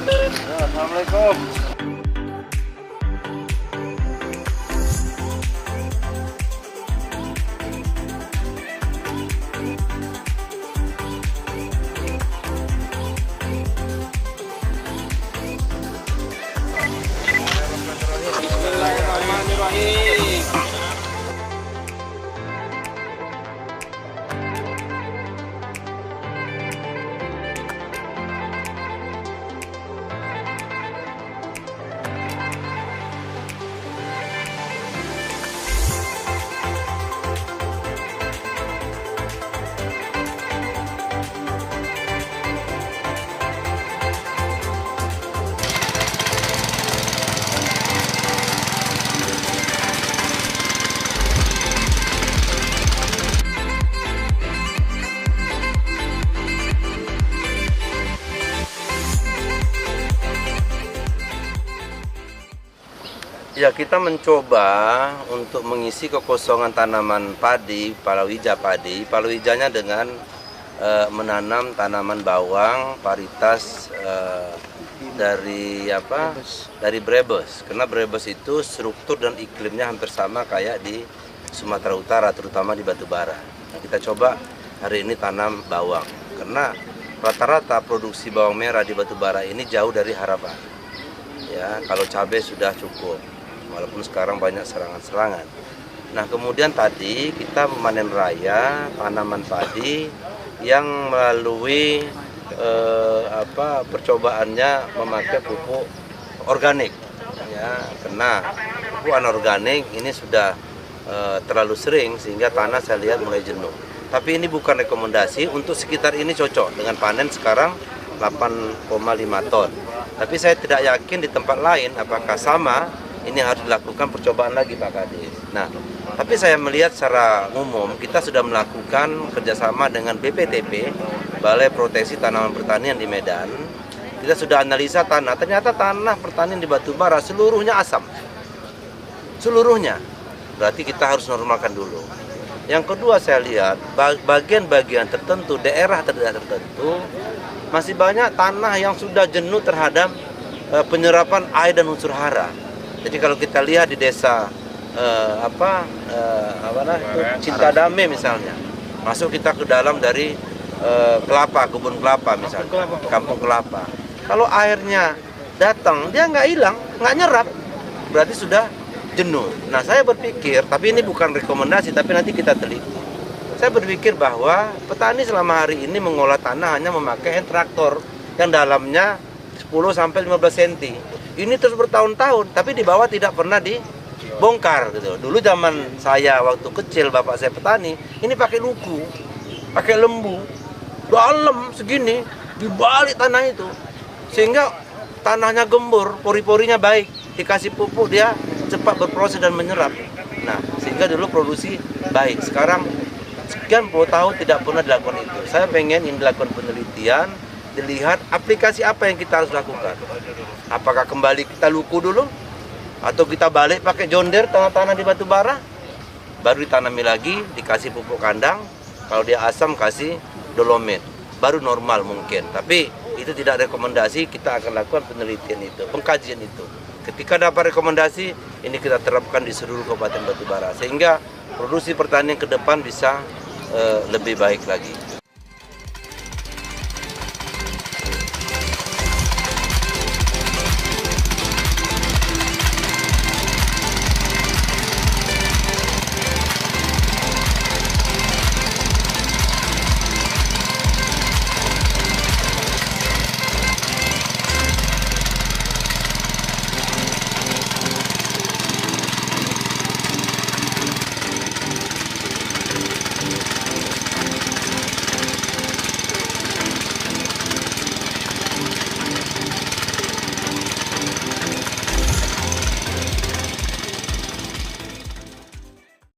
Assalamualaikum. Bismillahirrahmanirrahim. Ya, kita mencoba untuk mengisi kekosongan tanaman padi, palawija padi, palawijanya dengan menanam tanaman bawang varietas dari Brebes. Karena Brebes itu struktur dan iklimnya hampir sama kayak di Sumatera Utara, terutama di Batubara. Nah, kita coba hari ini tanam bawang, karena rata-rata produksi bawang merah di Batubara ini jauh dari harapan. Ya, kalau cabai sudah cukup, walaupun sekarang banyak serangan-serangan. Nah, kemudian tadi kita memanen raya tanaman padi yang melalui percobaannya memakai pupuk organik. Ya, karena pupuk anorganik ini sudah terlalu sering sehingga tanah saya lihat mulai jenuh. Tapi ini bukan rekomendasi, untuk sekitar ini cocok dengan panen sekarang 8,5 ton. Tapi saya tidak yakin di tempat lain apakah sama. Ini harus dilakukan percobaan lagi, Pak Kadis. Nah, tapi saya melihat secara umum kita sudah melakukan kerjasama dengan BPTP, Balai Proteksi Tanaman Pertanian di Medan. Kita sudah analisa tanah, ternyata tanah pertanian di Batubara seluruhnya asam. Seluruhnya. Berarti kita harus normalkan dulu. Yang kedua, saya lihat bagian-bagian tertentu, daerah tertentu masih banyak tanah yang sudah jenuh terhadap penyerapan air dan unsur hara. Jadi kalau kita lihat di desa Cintadame misalnya, masuk kita ke dalam dari kelapa, kebun kelapa misalnya, kampung kelapa. Kalau airnya datang, dia nggak hilang, nggak nyerap, berarti sudah jenuh. Nah, saya berpikir, tapi ini bukan rekomendasi, tapi nanti kita teliti. Saya berpikir bahwa petani selama hari ini mengolah tanah hanya memakai hand traktor yang dalamnya 10-15 cm. Ini terus bertahun-tahun, tapi di bawah tidak pernah dibongkar gitu. Dulu zaman saya waktu kecil, bapak saya petani, ini pakai luku, pakai lembu, dalam segini, dibalik tanah itu. Sehingga tanahnya gembur, pori-porinya baik, dikasih pupuk dia cepat berproses dan menyerap. Nah, sehingga dulu produksi baik. Sekarang sekian puluh tahun tidak pernah dilakukan itu. Saya pengen ini dilakukan penelitian, dilihat aplikasi apa yang kita harus lakukan. Apakah kembali kita luku dulu, atau kita balik pakai John Deere tanah-tanah di Batubara, baru ditanami lagi, dikasih pupuk kandang, kalau dia asam kasih dolomit, baru normal mungkin. Tapi itu tidak rekomendasi, kita akan lakukan penelitian itu, pengkajian itu. Ketika dapat rekomendasi, ini kita terapkan di seluruh Kabupaten Batubara, sehingga produksi pertanian ke depan bisa lebih baik lagi.